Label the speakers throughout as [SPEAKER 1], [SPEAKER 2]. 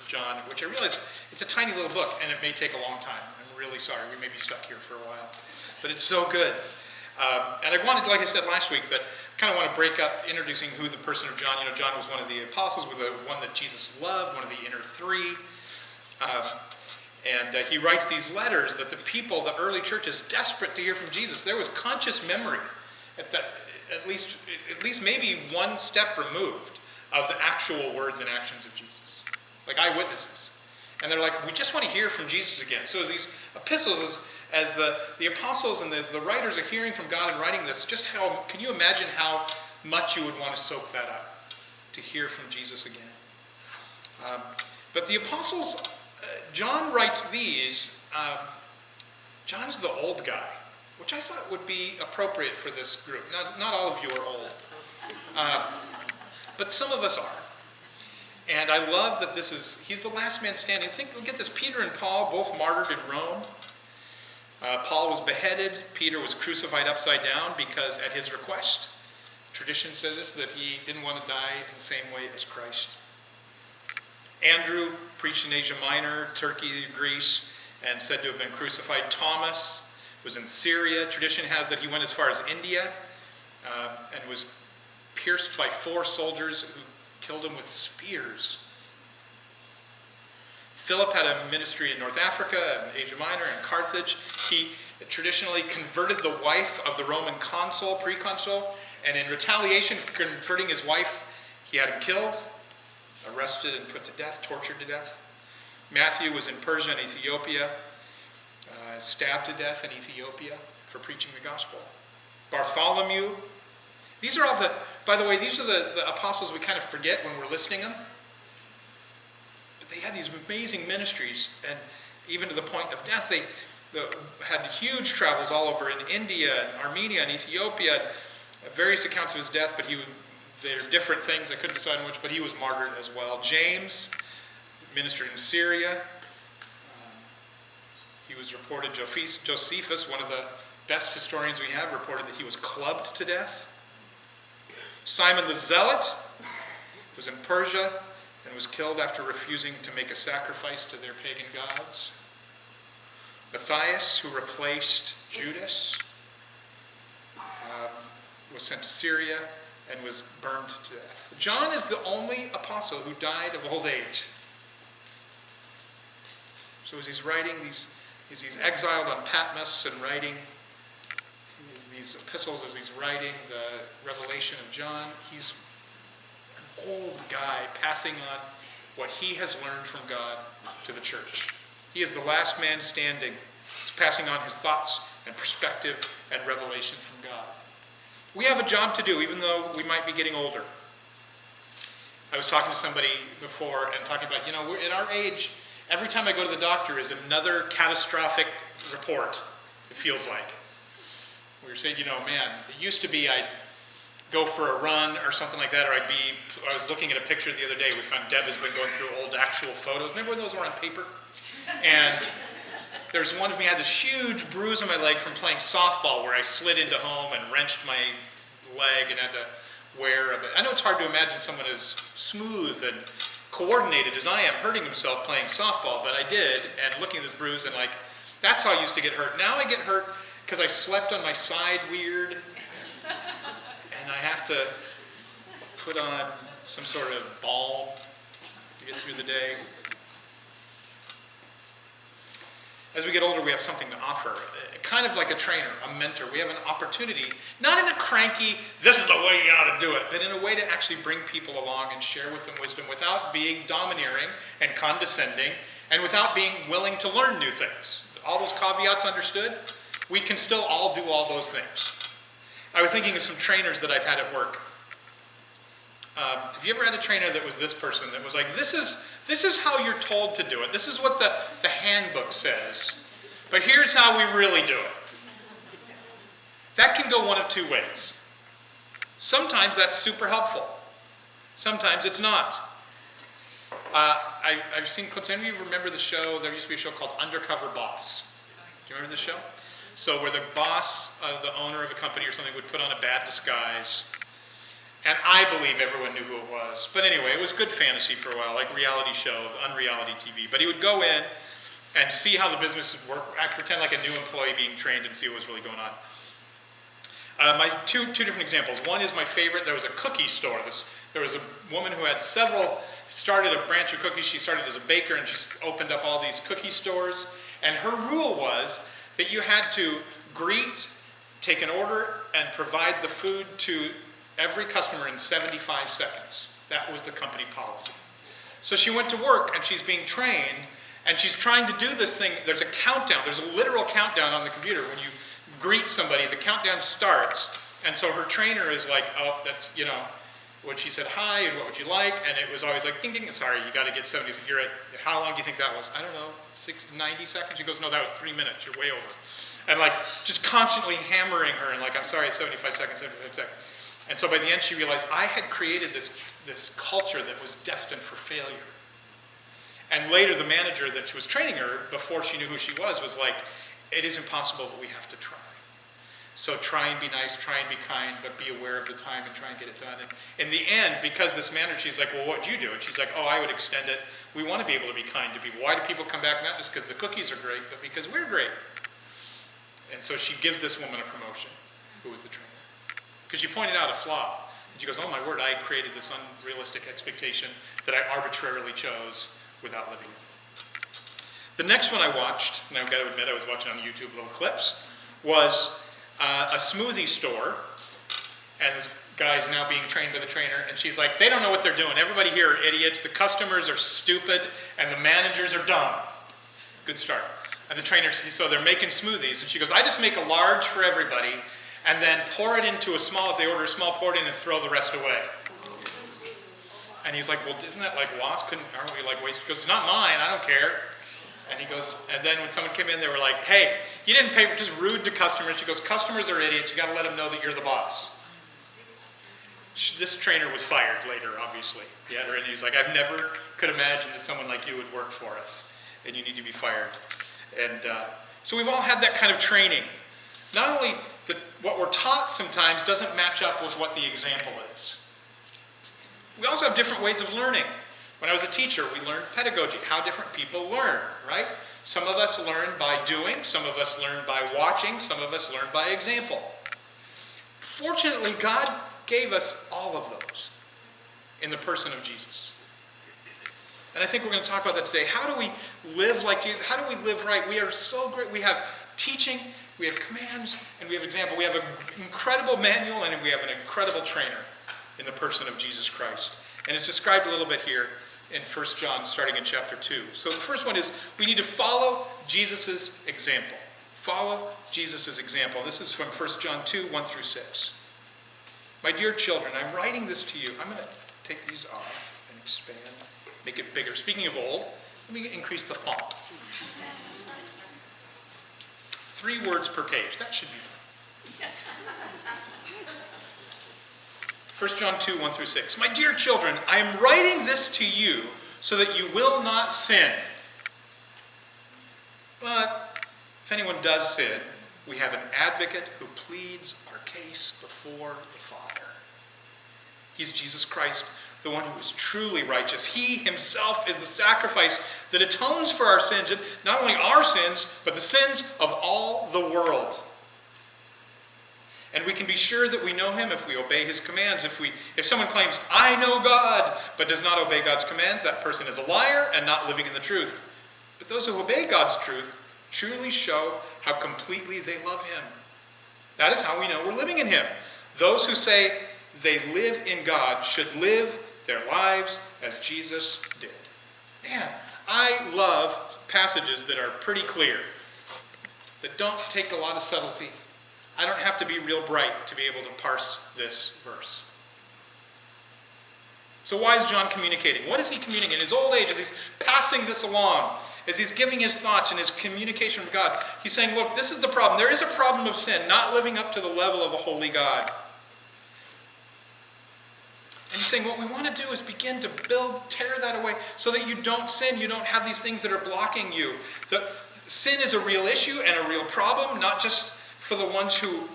[SPEAKER 1] John, which I realize it's a tiny little book and it may take a long time. I'm really sorry, we may be stuck here for a while. But it's so good. And I wanted, like I said last week, that I kind of want to break up introducing who the person of John. You know, John was one of the apostles, was the one that Jesus loved, one of the inner three. And he writes these letters that the people, the early church, is desperate to hear from Jesus. There was conscious memory, at least maybe one step removed of the actual words and actions of Jesus, like eyewitnesses. And they're like, we just want to hear from Jesus again. So as these epistles, as the apostles and as the writers are hearing from God and writing this, just how, can you imagine how much you would want to soak that up, to hear from Jesus again? But the apostles, John writes these. John's the old guy, which I thought would be appropriate for this group. Not all of you are old, but some of us are. And I love that he's the last man standing. Look at this, Peter and Paul, both martyred in Rome. Paul was beheaded. Peter was crucified upside down because at his request. Tradition says that he didn't want to die in the same way as Christ. Andrew preached in Asia Minor, Turkey, Greece, and said to have been crucified. Thomas was in Syria. Tradition has that he went as far as India and was pierced by 4 soldiers who killed him with spears. Philip had a ministry in North Africa, in Asia Minor, and Carthage. He traditionally converted the wife of the Roman consul, proconsul, and in retaliation for converting his wife, he had him killed, arrested and put to death, tortured to death. Matthew was in Persia and Ethiopia, stabbed to death in Ethiopia for preaching the gospel. Bartholomew. These are all by the way, these are the apostles we kind of forget when we're listing them. But they had these amazing ministries, and even to the point of death, they had huge travels all over in India and Armenia and Ethiopia. Various accounts of his death, but they're different things. I couldn't decide which, but he was martyred as well. James ministered in Syria. He was reported, Josephus, one of the best historians we have, reported that he was clubbed to death. Simon the Zealot was in Persia and was killed after refusing to make a sacrifice to their pagan gods. Matthias, who replaced Judas, was sent to Syria and was burned to death. John is the only apostle who died of old age. So as he's writing he's exiled on Patmos and writing these epistles, as he's writing the revelation of John, he's an old guy passing on what he has learned from God to the church. He is the last man standing. He's passing on his thoughts and perspective and revelation from God. We have a job to do, even though we might be getting older. I was talking to somebody before and talking about, we're at our age, every time I go to the doctor is another catastrophic report, it feels like. We were saying, man, it used to be I'd go for a run or something like that, or I was looking at a picture the other day. We found Deb has been going through old actual photos. Remember when those were on paper? And there's one of me, I had this huge bruise on my leg from playing softball where I slid into home and wrenched my leg and had to wear a bit. I know it's hard to imagine someone as smooth and coordinated as I am hurting himself playing softball, but I did, and looking at this bruise and that's how I used to get hurt. Now I get hurt because I slept on my side weird, and I have to put on some sort of balm to get through the day. As we get older, we have something to offer. Kind of like a trainer, a mentor. We have an opportunity, not in a cranky, this is the way you ought to do it, but in a way to actually bring people along and share with them wisdom without being domineering and condescending and without being willing to learn new things. All those caveats understood, we can still all do all those things. I was thinking of some trainers that I've had at work. Have you ever had a trainer that was this person that was like, this is how you're told to do it. This is what the handbook says. But here's how we really do it. That can go one of two ways. Sometimes that's super helpful. Sometimes it's not. I've seen clips. Any of you remember the show? There used to be a show called Undercover Boss. Do you remember the show? So where the boss, the owner of a company or something, would put on a bad disguise And I believe everyone knew who it was. But anyway, it was good fantasy for a while, like reality show, unreality TV. But he would go in and see how the business would work, pretend like a new employee being trained and see what was really going on. My two different examples. One is my favorite. There was a cookie store. There was a woman who had started a branch of cookies. She started as a baker, and she opened up all these cookie stores. And her rule was that you had to greet, take an order, and provide the food to every customer in 75 seconds. That was the company policy. So she went to work, and she's being trained, and she's trying to do this thing. There's a countdown. There's a literal countdown on the computer. When you greet somebody, the countdown starts. And so her trainer is like, oh, that's, when she said hi, and what would you like? And it was always like, ding, ding, sorry, you got to get 70. How long do you think that was? I don't know, 90 seconds? She goes, no, that was 3 minutes. You're way over. And like, just constantly hammering her, and like, I'm sorry, it's 75 seconds, 75 seconds. And so by the end, she realized I had created this culture that was destined for failure. And later, the manager that was training her, before she knew who she was like, it is impossible, but we have to try. So try and be nice, try and be kind, but be aware of the time and try and get it done. And in the end, because this manager, she's like, well, what'd you do? And she's like, oh, I would extend it. We want to be able to be kind to people. Why do people come back? Not just because the cookies are great, but because we're great. And so she gives this woman a promotion, who was the trainer. Because she pointed out a flaw. And she goes, oh my word, I created this unrealistic expectation that I arbitrarily chose without living it. The next one I watched, and I've got to admit I was watching on YouTube little clips, was a smoothie store. And this guy's now being trained by the trainer, and she's like, they don't know what they're doing. Everybody here are idiots. The customers are stupid, and the managers are dumb. Good start. And the trainer, so they're making smoothies, and she goes, I just make a large for everybody, and then pour it into a small. If they order a small, pour it in and throw the rest away. And he's like, well, isn't that like lost? Aren't we like wasting? He goes, it's not mine, I don't care. And he goes, and then when someone came in, they were like, hey, you didn't pay, just rude to customers. She goes, customers are idiots, you gotta let them know that you're the boss. This trainer was fired later, obviously. He had her, and he's like, I've never could imagine that someone like you would work for us, and you need to be fired. And so we've all had that kind of training. Not only that what we're taught sometimes doesn't match up with what the example is. We also have different ways of learning. When I was a teacher, we learned pedagogy, how different people learn, right? Some of us learn by doing, some of us learn by watching, some of us learn by example. Fortunately, God gave us all of those in the person of Jesus. And I think we're going to talk about that today. How do we live like Jesus? How do we live right? We are so great. We have teaching, we have commands, and we have example. We have an incredible manual, and we have an incredible trainer in the person of Jesus Christ. And it's described a little bit here in 1 John, starting in chapter 2. So the first one is, we need to follow Jesus' example. Follow Jesus' example. This is from 1 John 2, 1 through 6. My dear children, I'm writing this to you. I'm going to take these off and expand, make it bigger. Speaking of old, let me increase the font. 3 words per page. That should be done. 1 John 2, 1 through 6. My dear children, I am writing this to you so that you will not sin. But if anyone does sin, we have an advocate who pleads our case before the Father. He's Jesus Christ, the one who is truly righteous. He himself is the sacrifice that atones for our sins, and not only our sins, but the sins of all the world. And we can be sure that we know him if we obey his commands. If someone claims, I know God, but does not obey God's commands, that person is a liar and not living in the truth. But those who obey God's truth truly show how completely they love him. That is how we know we're living in him. Those who say they live in God should live their lives as Jesus did. Man, I love passages that are pretty clear, that don't take a lot of subtlety. I don't have to be real bright to be able to parse this verse. So why is John communicating? What is he communicating? In his old age, as he's passing this along, as he's giving his thoughts and his communication with God, he's saying, look, this is the problem. There is a problem of sin, not living up to the level of a holy God. And he's saying what we want to do is begin to tear that away so that you don't sin. You don't have these things that are blocking you. Sin is a real issue and a real problem, not just for the ones who,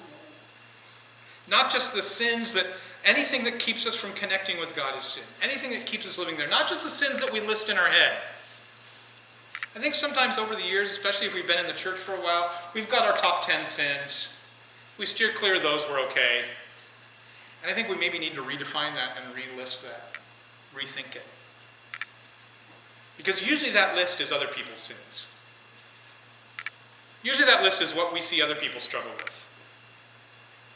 [SPEAKER 1] not just the sins that Anything that keeps us from connecting with God is sin. Anything that keeps us living there. Not just the sins that we list in our head. I think sometimes over the years, especially if we've been in the church for a while, we've got our top 10 sins. We steer clear of those, we're okay. And I think we maybe need to redefine that and relist that. Rethink it. Because usually that list is other people's sins. Usually that list is what we see other people struggle with.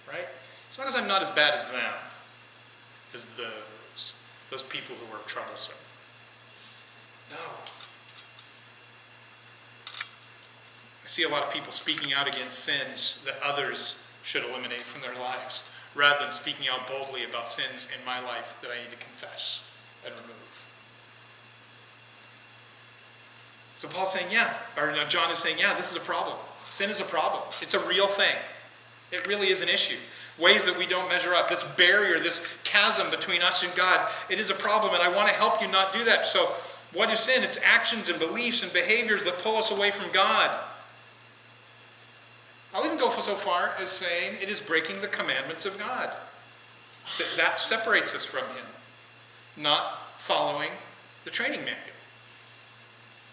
[SPEAKER 1] Right? As long as I'm not as bad as them, as those people who are troublesome. No. I see a lot of people speaking out against sins that others should eliminate from their lives, rather than speaking out boldly about sins in my life that I need to confess and remove. So Paul's saying, John is saying, this is a problem. Sin is a problem. It's a real thing. It really is an issue. Ways that we don't measure up. This barrier, this chasm between us and God, it is a problem, and I want to help you not do that. So what is sin? It's actions and beliefs and behaviors that pull us away from God. I'll even go so far as saying it is breaking the commandments of God. That separates us from Him. Not following the training manual.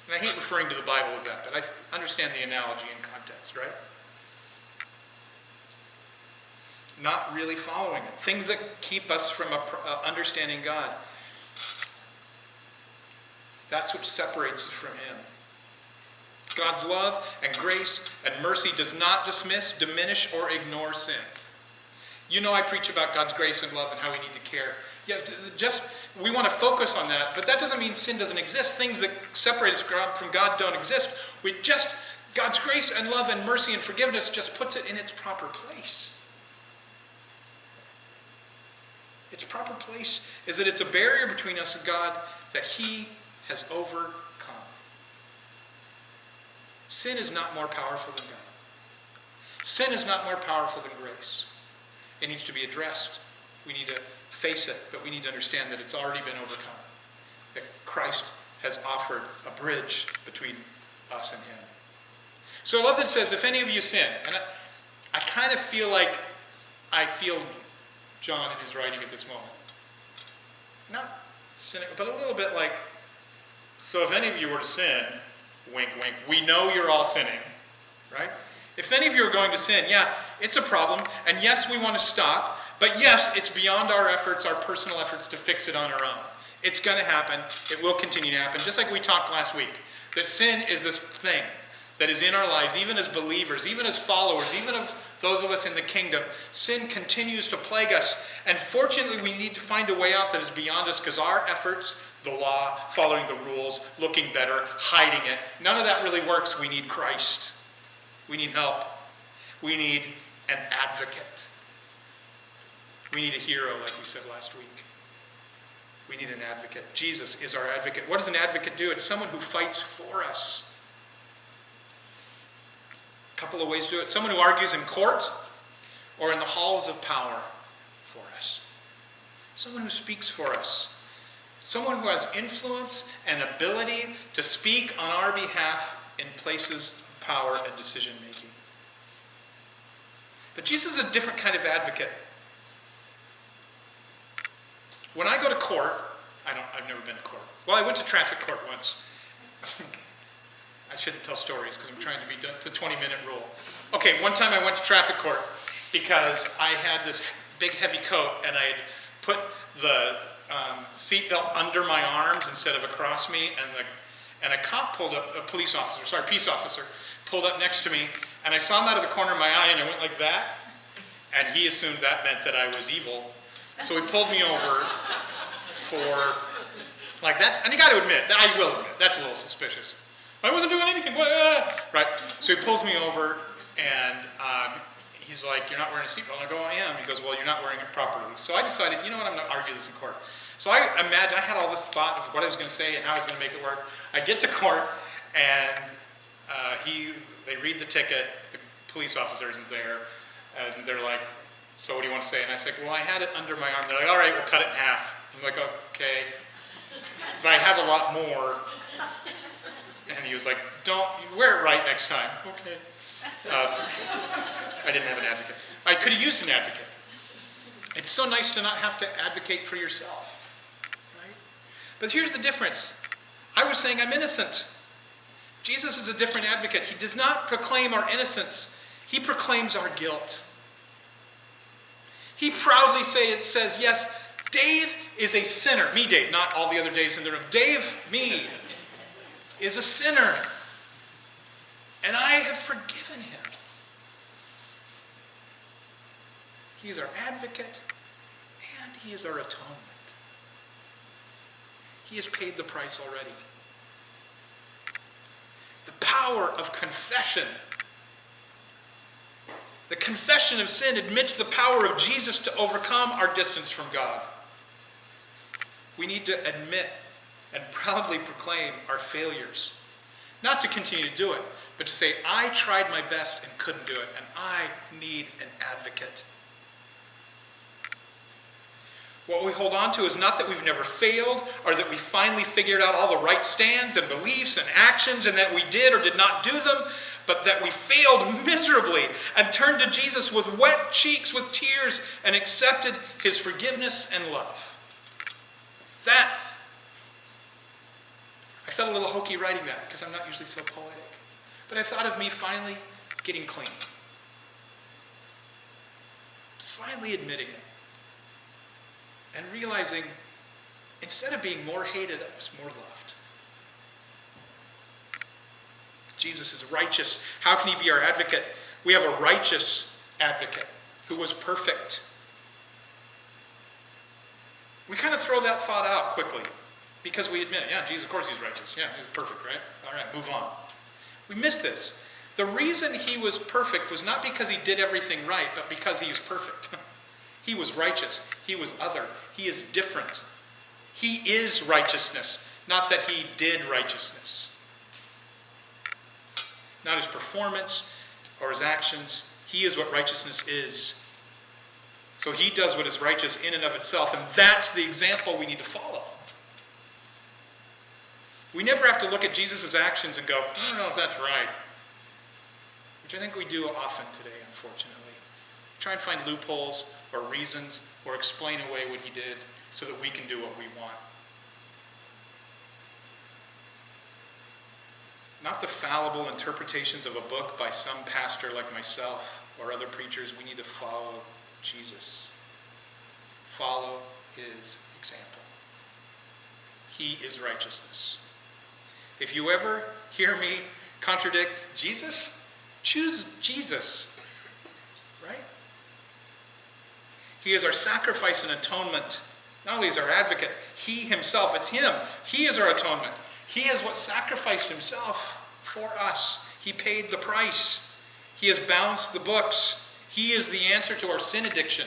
[SPEAKER 1] And I hate referring to the Bible as that, but I understand the analogy in context, right? Not really following it. Things that keep us from understanding God. That's what separates us from Him. God's love and grace and mercy does not dismiss, diminish, or ignore sin. You know I preach about God's grace and love and how we need to care. We want to focus on that, but that doesn't mean sin doesn't exist. Things that separate us from God don't exist. God's grace and love and mercy and forgiveness just puts it in its proper place. Its proper place is that it's a barrier between us and God that He has overcome. Sin is not more powerful than God. Sin is not more powerful than grace. It needs to be addressed. We need to face it, but we need to understand that it's already been overcome. That Christ has offered a bridge between us and Him. So I love that it says, if any of you sin, and I kind of feel like I feel John in his writing at this moment. Not sinning, but a little bit like, so if any of you were to sin, wink, wink, we know you're all sinning, right? If any of you are going to sin, it's a problem, and yes, we want to stop, but yes, it's beyond our efforts, our personal efforts to fix it on our own. It's going to happen. It will continue to happen, just like we talked last week, that sin is this thing that is in our lives, even as believers, even as followers, even of those of us in the kingdom. Sin continues to plague us, and fortunately we need to find a way out that is beyond us, because our efforts, the law, following the rules, looking better, hiding it, none of that really works. We need Christ. We need help. We need an advocate. We need a hero, like we said last week. We need an advocate. Jesus is our advocate. What does an advocate do? It's someone who fights for us. A couple of ways to do it. Someone who argues in court or in the halls of power for us. Someone who speaks for us. Someone who has influence and ability to speak on our behalf in places of power and decision making. But Jesus is a different kind of advocate. When I go to court, I've never been to court. Well, I went to traffic court once. I shouldn't tell stories because I'm trying to be done. It's a 20-minute rule. Okay, one time I went to traffic court because I had this big heavy coat and I had put the seatbelt under my arms instead of across me, and a cop pulled up, peace officer, pulled up next to me, and I saw him out of the corner of my eye, and I went like that, and he assumed that meant that I was evil. So he pulled me over for, like that, and you got to admit, I will admit, that's a little suspicious. I wasn't doing anything, right? So he pulls me over, and he's like, "You're not wearing a seatbelt." I go, "I am." He goes, "Well, you're not wearing it properly." So I decided, you know what, I'm going to argue this in court. So I had all this thought of what I was going to say and how I was going to make it work. I get to court, and they read the ticket. The police officer isn't there, and they're like, "So what do you want to say?" And I said, "Well, I had it under my arm." They're like, "All right, we'll cut it in half." I'm like, "Okay." But I have a lot more. And he was like, "Don't wear it right next time." Okay. I didn't have an advocate. I could have used an advocate. It's so nice to not have to advocate for yourself, right? But here's the difference. I was saying I'm innocent. Jesus is a different advocate. He does not proclaim our innocence. He proclaims our guilt. He proudly says, yes, Dave is a sinner. Me, Dave, not all the other Daves in the room. Dave, me, is a sinner. And I have forgiven him. He is our advocate, and he is our atonement. He has paid the price already. The power of confession. The confession of sin admits the power of Jesus to overcome our distance from God. We need to admit and proudly proclaim our failures. Not to continue to do it, but to say, I tried my best and couldn't do it, and I need an advocate. What we hold on to is not that we've never failed, or that we finally figured out all the right stands and beliefs and actions, and that we did or did not do them, but that we failed miserably and turned to Jesus with wet cheeks, with tears, and accepted his forgiveness and love. That, I felt a little hokey writing that, because I'm not usually so poetic. But I thought of me finally getting clean. Finally admitting it. And realizing, instead of being more hated, I was more loved. Jesus is righteous. How can he be our advocate? We have a righteous advocate who was perfect. We kind of throw that thought out quickly because we admit, yeah, Jesus, of course he's righteous. Yeah, he's perfect, right? All right, move on. We miss this. The reason he was perfect was not because he did everything right, but because he was perfect. He was righteous. He was other. He is different. He is righteousness, not that he did righteousness. Not his performance or his actions. He is what righteousness is. So he does what is righteous in and of itself, and that's the example we need to follow. We never have to look at Jesus' actions and go, I don't know if that's right. Which I think we do often today, unfortunately. Try and find loopholes or reasons or explain away what he did so that we can do what we want. Not the fallible interpretations of a book by some pastor like myself or other preachers. We need to follow Jesus. Follow his example. He is righteousness. If you ever hear me contradict Jesus, choose Jesus. Right? He is our sacrifice and atonement. Not only is our advocate, he himself, it's him. He is our atonement. He is what sacrificed himself for us. He paid the price. He has balanced the books. He is the answer to our sin addiction.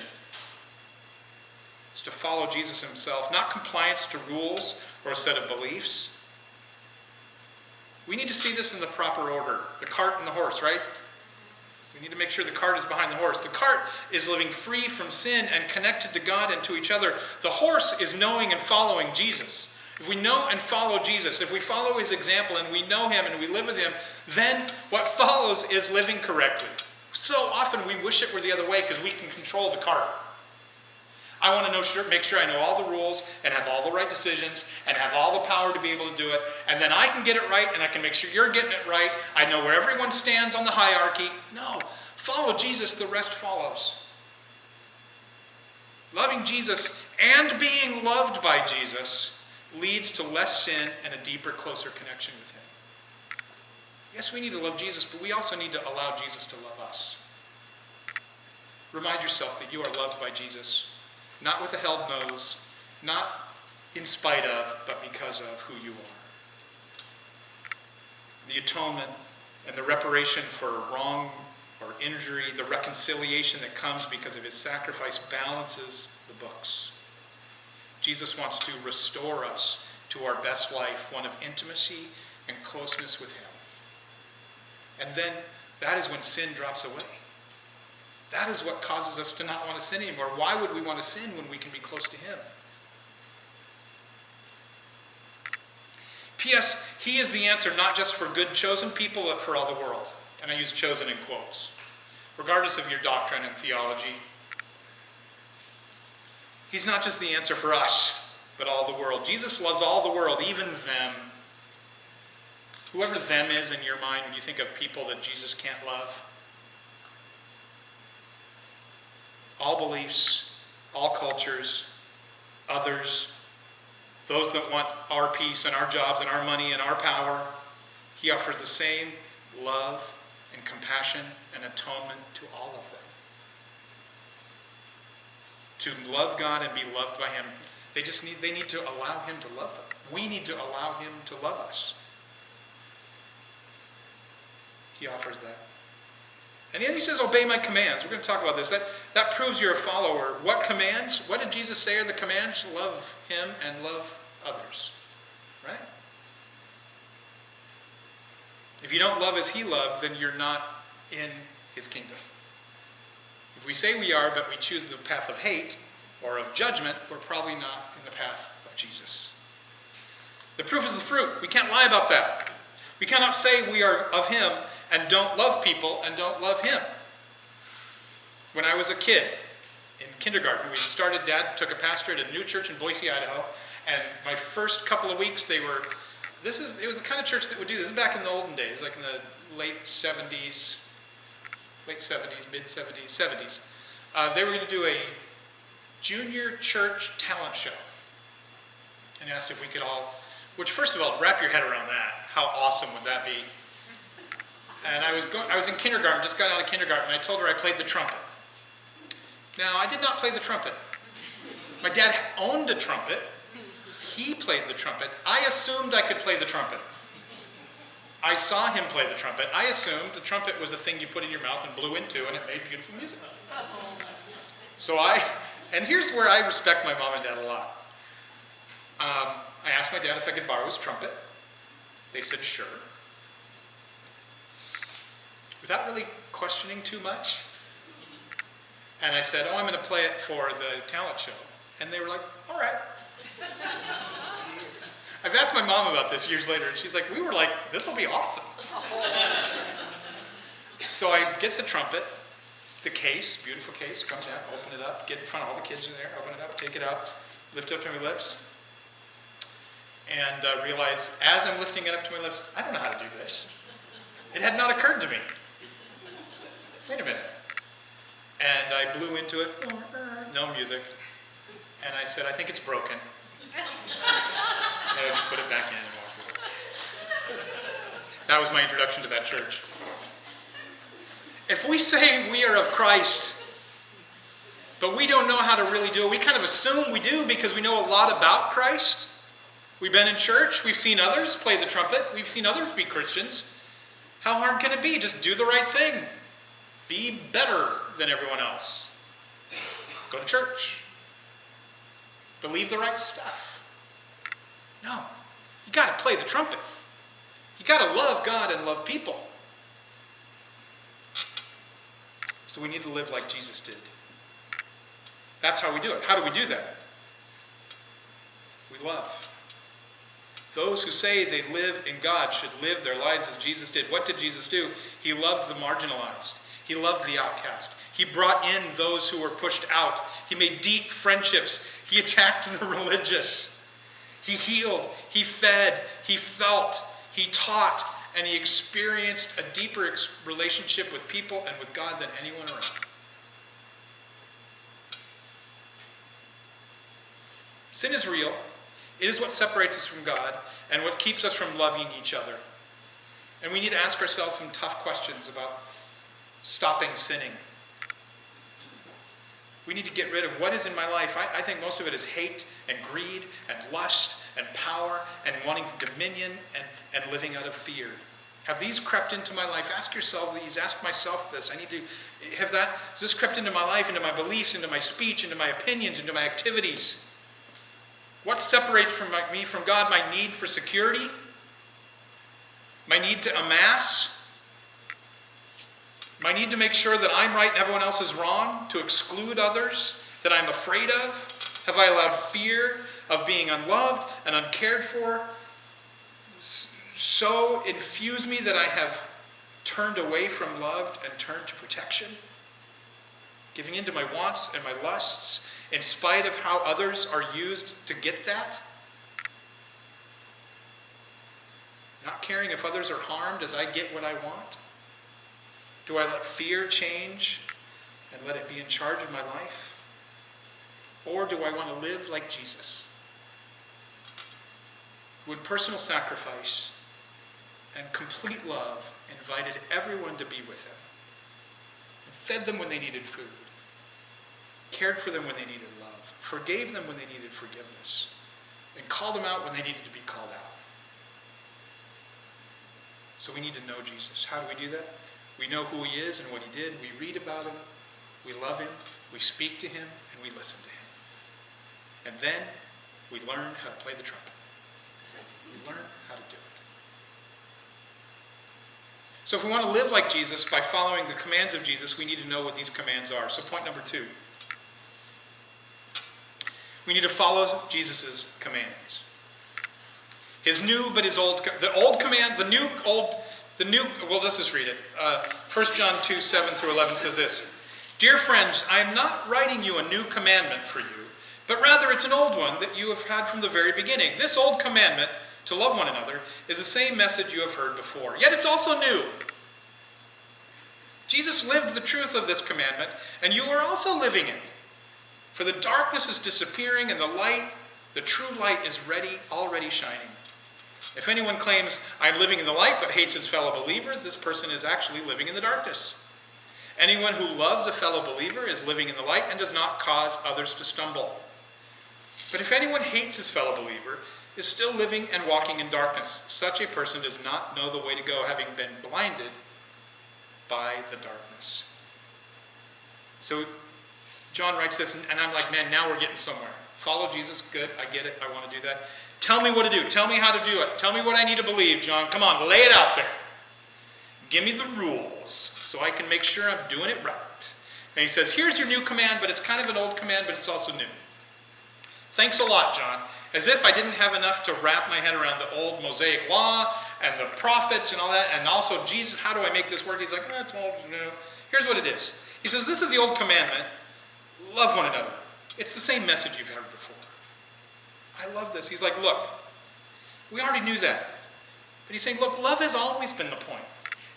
[SPEAKER 1] It's to follow Jesus himself, not compliance to rules or a set of beliefs. We need to see this in the proper order. The cart and the horse, right? We need to make sure the cart is behind the horse. The cart is living free from sin and connected to God and to each other. The horse is knowing and following Jesus. If we know and follow Jesus, if we follow his example and we know him and we live with him, then what follows is living correctly. So often we wish it were the other way because we can control the cart. I want to make sure I know all the rules and have all the right decisions and have all the power to be able to do it. And then I can get it right and I can make sure you're getting it right. I know where everyone stands on the hierarchy. No, follow Jesus, the rest follows. Loving Jesus and being loved by Jesus leads to less sin and a deeper, closer connection with him. Yes, we need to love Jesus, but we also need to allow Jesus to love us. Remind yourself that you are loved by Jesus. Not with a held nose, not in spite of, but because of who you are. The atonement and the reparation for wrong or injury, the reconciliation that comes because of his sacrifice balances the books. Jesus wants to restore us to our best life, one of intimacy and closeness with him. And then that is when sin drops away. That is what causes us to not want to sin anymore. Why would we want to sin when we can be close to him? P.S. He is the answer not just for good chosen people, but for all the world. And I use chosen in quotes. Regardless of your doctrine and theology, He's not just the answer for us, but all the world. Jesus loves all the world, even them. Whoever them is in your mind when you think of people that Jesus can't love. All beliefs, all cultures, others, those that want our peace and our jobs and our money and our power. He offers the same love and compassion and atonement to all of them. To love God and be loved by him, they need to allow him to love them. We need to allow him to love us. He offers that. And then he says, obey my commands. We're going to talk about this. That proves you're a follower. What commands? What did Jesus say are the commands? Love him and love others. Right? If you don't love as he loved, then you're not in his kingdom. If we say we are, but we choose the path of hate or of judgment, we're probably not in the path of Jesus. The proof is the fruit. We can't lie about that. We cannot say we are of him and don't love people and don't love him. When I was a kid in kindergarten, Dad took a pastorate at a new church in Boise, Idaho, and my first couple of weeks it was the kind of church that would do this. Back in the olden days, like in the late 70s, mid 70s, 70s. They were going to do a junior church talent show and asked if we could all, which first of all, wrap your head around that. How awesome would that be? And I was in kindergarten, just got out of kindergarten, and I told her I played the trumpet. Now, I did not play the trumpet. My dad owned a trumpet. He played the trumpet. I assumed I could play the trumpet. I saw him play the trumpet. I assumed the trumpet was the thing you put in your mouth and blew into, and it made beautiful music. And here's where I respect my mom and dad a lot. I asked my dad if I could borrow his trumpet. They said, sure. Without really questioning too much. And I said, I'm going to play it for the talent show. And they were like, all right. I've asked my mom about this years later, and she's like, we were like, this will be awesome. So I get the trumpet, the case, beautiful case, comes out, open it up, get in front of all the kids in there, open it up, take it out, lift it up to my lips, and realize as I'm lifting it up to my lips, I don't know how to do this. It had not occurred to me. Wait a minute. And I blew into it, no music, and I said, I think it's broken. I didn't put it back in anymore. That was my introduction to that church. If we say we are of Christ, but we don't know how to really do it, we kind of assume we do because we know a lot about Christ. We've been in church, we've seen others play the trumpet, we've seen others be Christians. How hard can it be? Just do the right thing. Be better than everyone else. Go to church. Believe the right stuff. No. You got to play the trumpet. You got to love God and love people. So we need to live like Jesus did. That's how we do it. How do we do that? We love. Those who say they live in God should live their lives as Jesus did. What did Jesus do? He loved the marginalized. He loved the outcast. He brought in those who were pushed out. He made deep friendships. He attacked the religious. He healed. He fed. He felt. He taught. And he experienced a deeper relationship with people and with God than anyone around. Sin is real. It is what separates us from God and what keeps us from loving each other. And we need to ask ourselves some tough questions about stopping sinning. We need to get rid of what is in my life. I think most of it is hate and greed and lust and power and wanting dominion and living out of fear. Have these crept into my life? Ask yourself these. Ask myself this. I need to have that. Has this crept into my life, into my beliefs, into my speech, into my opinions, into my activities? What separates me from God? My need for security? My need to amass? My need to make sure that I'm right and everyone else is wrong? To exclude others that I'm afraid of? Have I allowed fear of being unloved and uncared for so infuse me that I have turned away from love and turned to protection? Giving in to my wants and my lusts in spite of how others are used to get that? Not caring if others are harmed as I get what I want? Do I let fear change and let it be in charge of my life? Or do I want to live like Jesus, who in personal sacrifice and complete love invited everyone to be with him, and fed them when they needed food, cared for them when they needed love, forgave them when they needed forgiveness, and called them out when they needed to be called out? So we need to know Jesus. How do we do that? We know who he is and what he did. We read about him. We love him. We speak to him. And we listen to him. And then we learn how to play the trumpet. We learn how to do it. So if we want to live like Jesus by following the commands of Jesus, we need to know what these commands are. So point number 2. We need to follow Jesus' commands. His new, but his old, the old command, well, let's just read it. 1 John 2, 7 through 11 says this. Dear friends, I am not writing you a new commandment for you, but rather it's an old one that you have had from the very beginning. This old commandment, to love one another, is the same message you have heard before. Yet it's also new. Jesus lived the truth of this commandment, and you are also living it. For the darkness is disappearing, and the true light is already shining. If anyone claims, I'm living in the light, but hates his fellow believers, this person is actually living in the darkness. Anyone who loves a fellow believer is living in the light and does not cause others to stumble. But if anyone hates his fellow believer, is still living and walking in darkness. Such a person does not know the way to go, having been blinded by the darkness. So John writes this, and I'm like, man, now we're getting somewhere. Follow Jesus, good, I get it, I want to do that. Tell me what to do. Tell me how to do it. Tell me what I need to believe, John. Come on, lay it out there. Give me the rules so I can make sure I'm doing it right. And he says, here's your new command, but it's kind of an old command, but it's also new. Thanks a lot, John. As if I didn't have enough to wrap my head around the old Mosaic law and the prophets and all that, and also, Jesus, how do I make this work? He's like, it's old, it's new. Here's what it is. He says, this is the old commandment. Love one another. It's the same message you've heard before. I love this. He's like, look, we already knew that. But he's saying, look, love has always been the point.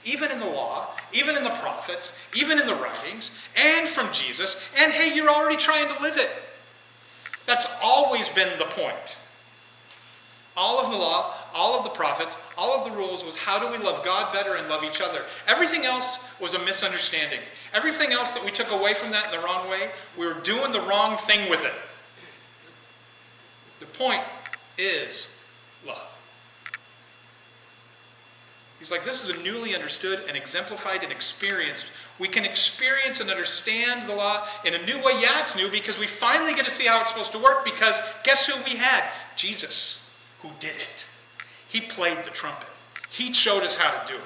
[SPEAKER 1] Even in the law, even in the prophets, even in the writings, and from Jesus. And hey, you're already trying to live it. That's always been the point. All of the law, all of the prophets, all of the rules was how do we love God better and love each other. Everything else was a misunderstanding. Everything else that we took away from that in the wrong way, we were doing the wrong thing with it. The point is love. He's like, this is a newly understood and exemplified and experienced. We can experience and understand the law in a new way. Yeah, it's new because we finally get to see how it's supposed to work because guess who we had? Jesus, who did it. He played the trumpet. He showed us how to do it.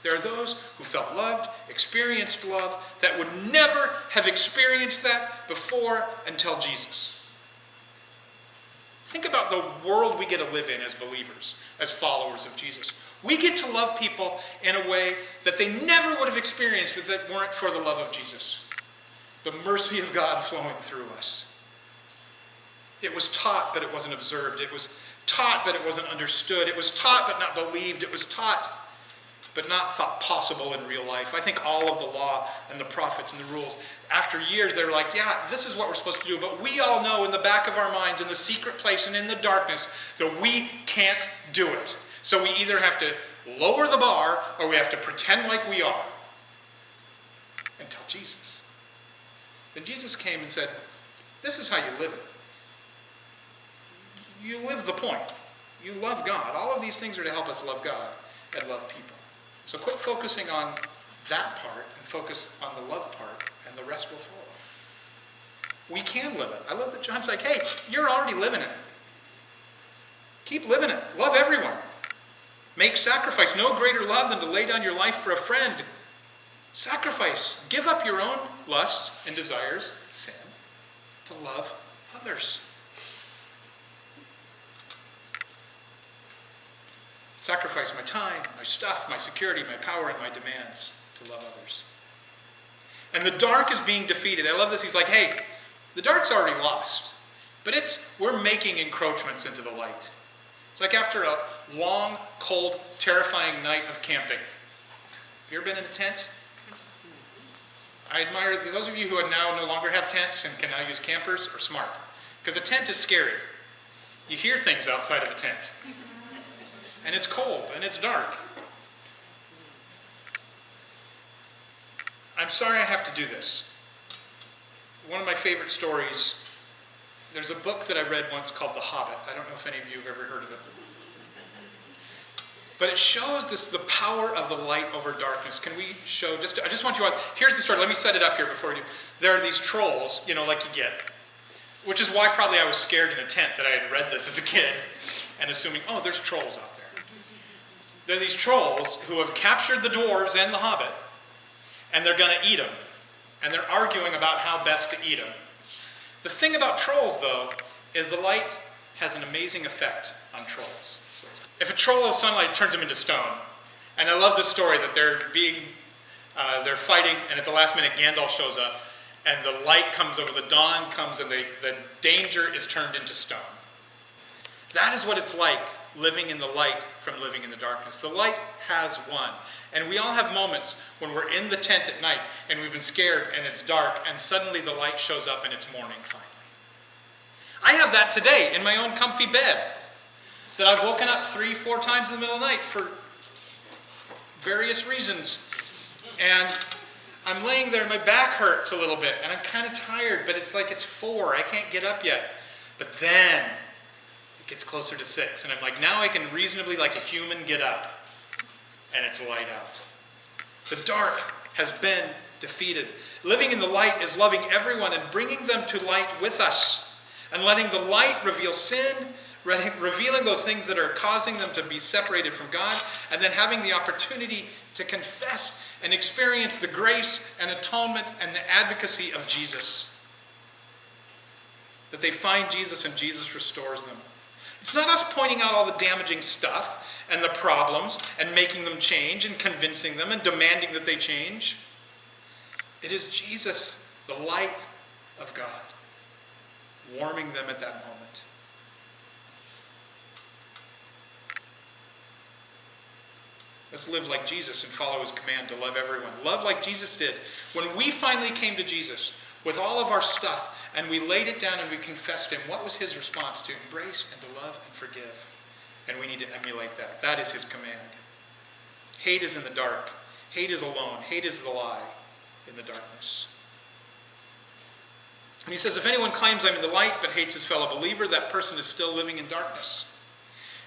[SPEAKER 1] There are those who felt loved, experienced love, that would never have experienced that before until Jesus. Think about the world we get to live in as believers, as followers of Jesus. We get to love people in a way that they never would have experienced if it weren't for the love of Jesus. The mercy of God flowing through us. It was taught, but it wasn't observed. It was taught, but it wasn't understood. It was taught, but not believed. It was taught, but not thought possible in real life. I think all of the law and the prophets and the rules, after years, they're like, yeah, this is what we're supposed to do. But we all know in the back of our minds, in the secret place and in the darkness, that we can't do it. So we either have to lower the bar or we have to pretend like we are until Jesus. Then Jesus came and said, this is how you live it. You live the point. You love God. All of these things are to help us love God and love people. So quit focusing on that part and focus on the love part, and the rest will follow. We can live it. I love that John's like, hey, you're already living it. Keep living it. Love everyone. Make sacrifice. No greater love than to lay down your life for a friend. Sacrifice. Give up your own lust and desires, sin, to love others. Sacrifice my time, my stuff, my security, my power, and my demands to love others. And the dark is being defeated. I love this. He's like, hey, the dark's already lost. But we're making encroachments into the light. It's like after a long, cold, terrifying night of camping. Have you ever been in a tent? I admire those of you who now no longer have tents and can now use campers are smart. Because a tent is scary. You hear things outside of a tent. And it's cold and it's dark. I'm sorry I have to do this. One of my favorite stories, there's a book that I read once called The Hobbit. I don't know if any of you have ever heard of it. But it shows the power of the light over darkness. Can we show, I just want you to, here's the story. Let me set it up here before we do. There are these trolls, like you get. Which is why probably I was scared in a tent that I had read this as a kid. And assuming, oh, there's trolls out there. There are these trolls who have captured the dwarves and the hobbit. And they're going to eat them. And they're arguing about how best to eat them. The thing about trolls, though, is the light has an amazing effect on trolls. If a troll of sunlight turns them into stone, and I love this story that they're fighting, and at the last minute Gandalf shows up, and the light comes over, the dawn comes, and the danger is turned into stone. That is what it's like living in the light from living in the darkness. The light has won. And we all have moments when we're in the tent at night, and we've been scared, and it's dark, and suddenly the light shows up, and it's morning finally. I have that today in my own comfy bed. That I've woken up 3-4 times in the middle of the night for various reasons. And I'm laying there and my back hurts a little bit and I'm kind of tired, but it's like it's 4. I can't get up yet. But then it gets closer to 6 and I'm like, now I can reasonably like a human get up and it's light out. The dark has been defeated. Living in the light is loving everyone and bringing them to light with us and letting the light reveal sin, revealing those things that are causing them to be separated from God, and then having the opportunity to confess and experience the grace and atonement and the advocacy of Jesus. That they find Jesus and Jesus restores them. It's not us pointing out all the damaging stuff and the problems and making them change and convincing them and demanding that they change. It is Jesus, the light of God, warming them at that moment. Let's live like Jesus and follow his command to love everyone. Love like Jesus did. When we finally came to Jesus with all of our stuff and we laid it down and we confessed him, what was his response? To embrace and to love and forgive. And we need to emulate that. That is his command. Hate is in the dark. Hate is alone. Hate is the lie in the darkness. And he says, if anyone claims I'm in the light but hates his fellow believer, that person is still living in darkness.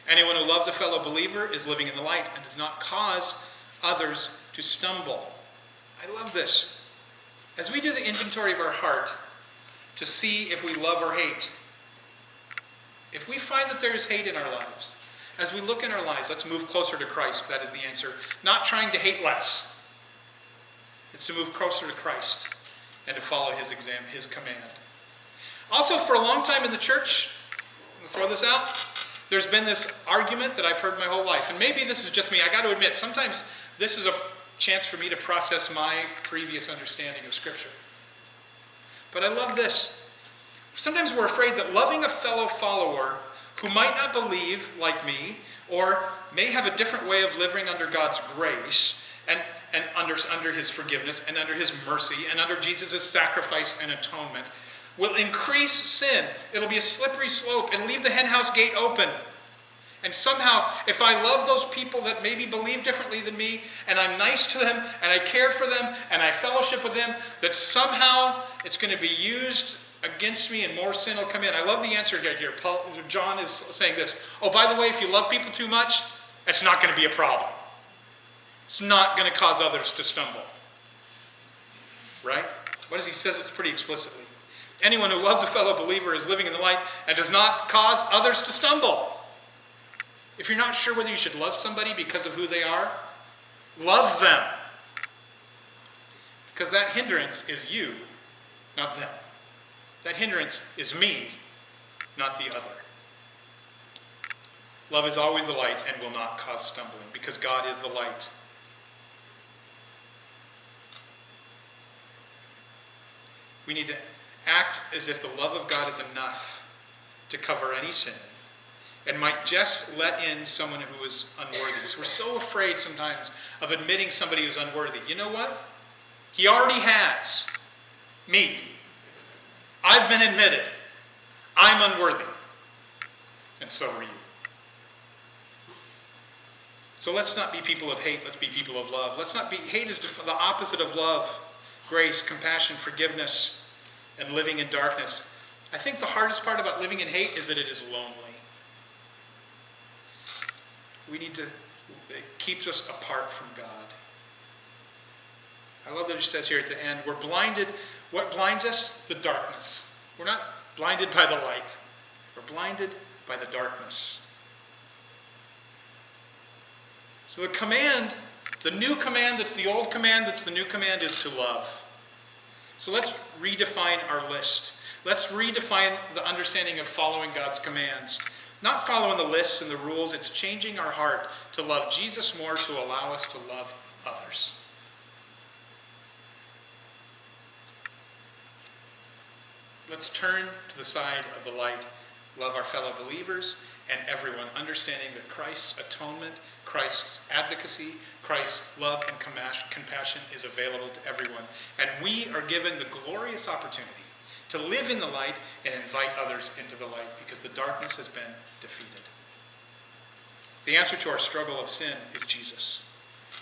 [SPEAKER 1] Anyone who loves a fellow believer is living in the light and does not cause others to stumble. I love this. As we do the inventory of our heart to see if we love or hate, if we find that there is hate in our lives, as we look in our lives, let's move closer to Christ. That is the answer. Not trying to hate less. It's to move closer to Christ and to follow his command. Also, for a long time in the church, I'm going to throw this out, there's been this argument that I've heard my whole life, and maybe this is just me. I got to admit, sometimes this is a chance for me to process my previous understanding of Scripture. But I love this. Sometimes we're afraid that loving a fellow follower who might not believe like me, or may have a different way of living under God's grace, and under his forgiveness, and under his mercy, and under Jesus' sacrifice and atonement, will increase sin. It'll be a slippery slope and leave the henhouse gate open. And somehow, if I love those people that maybe believe differently than me, and I'm nice to them, and I care for them, and I fellowship with them, that somehow it's going to be used against me and more sin will come in. I love the answer here. John is saying this. Oh, by the way, if you love people too much, it's not going to be a problem. It's not going to cause others to stumble. Right? What does he say? It pretty explicitly. Anyone who loves a fellow believer is living in the light and does not cause others to stumble. If you're not sure whether you should love somebody because of who they are, love them. Because that hindrance is you, not them. That hindrance is me, not the other. Love is always the light and will not cause stumbling, because God is the light. We need to act as if the love of God is enough to cover any sin and might just let in someone who is unworthy. So we're so afraid sometimes of admitting somebody who's unworthy. You know what? He already has. Me. I've been admitted. I'm unworthy. And so are you. So let's not be people of hate. Let's be people of love. Hate is the opposite of love. Grace, compassion, forgiveness, and living in darkness. I think the hardest part about living in hate is that it is lonely. It keeps us apart from God. I love that it says here at the end, we're blinded. What blinds us? The darkness. We're not blinded by the light. We're blinded by the darkness. So the command, the new command that's the old command that's the new command is to love. So let's redefine our list. Let's redefine the understanding of following God's commands. Not following the lists and the rules, it's changing our heart to love Jesus more, to allow us to love others. Let's turn to the side of the light, love our fellow believers and everyone, understanding that Christ's atonement, Christ's advocacy, Christ's love and compassion is available to everyone. And we are given the glorious opportunity to live in the light and invite others into the light because the darkness has been defeated. The answer to our struggle of sin is Jesus.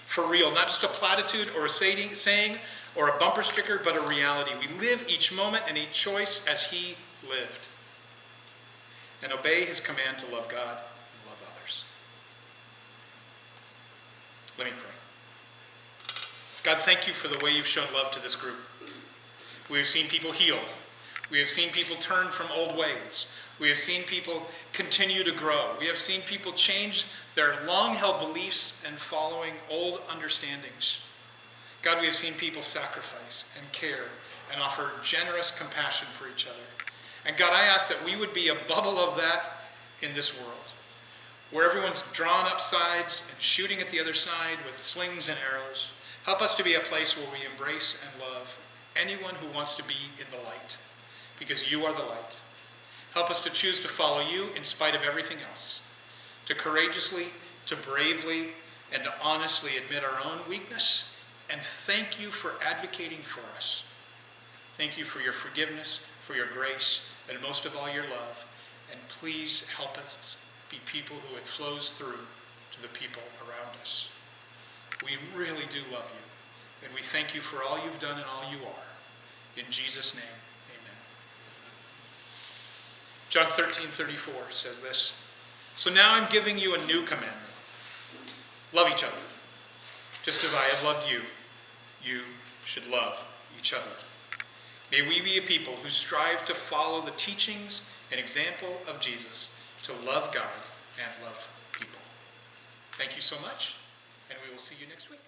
[SPEAKER 1] For real, not just a platitude or a saying or a bumper sticker, but a reality. We live each moment and each choice as he lived. And obey his command to love God and love others. Let me pray. God, thank you for the way you've shown love to this group. We have seen people healed. We have seen people turn from old ways. We have seen people continue to grow. We have seen people change their long-held beliefs and following old understandings. God, we have seen people sacrifice and care and offer generous compassion for each other. And God, I ask that we would be a bubble of that in this world, where everyone's drawn up sides and shooting at the other side with slings and arrows. Help us to be a place where we embrace and love anyone who wants to be in the light, because you are the light. Help us to choose to follow you in spite of everything else, to courageously, to bravely, and to honestly admit our own weakness. And thank you for advocating for us. Thank you for your forgiveness, for your grace, and most of all, your love. And please help us be people who it flows through to the people around us. We really do love you, and we thank you for all you've done and all you are. In Jesus' name, amen. John 13:34 says this, "So now I'm giving you a new commandment. Love each other. Just as I have loved you, you should love each other." May we be a people who strive to follow the teachings and example of Jesus, to love God and love people. Thank you so much, and we will see you next week.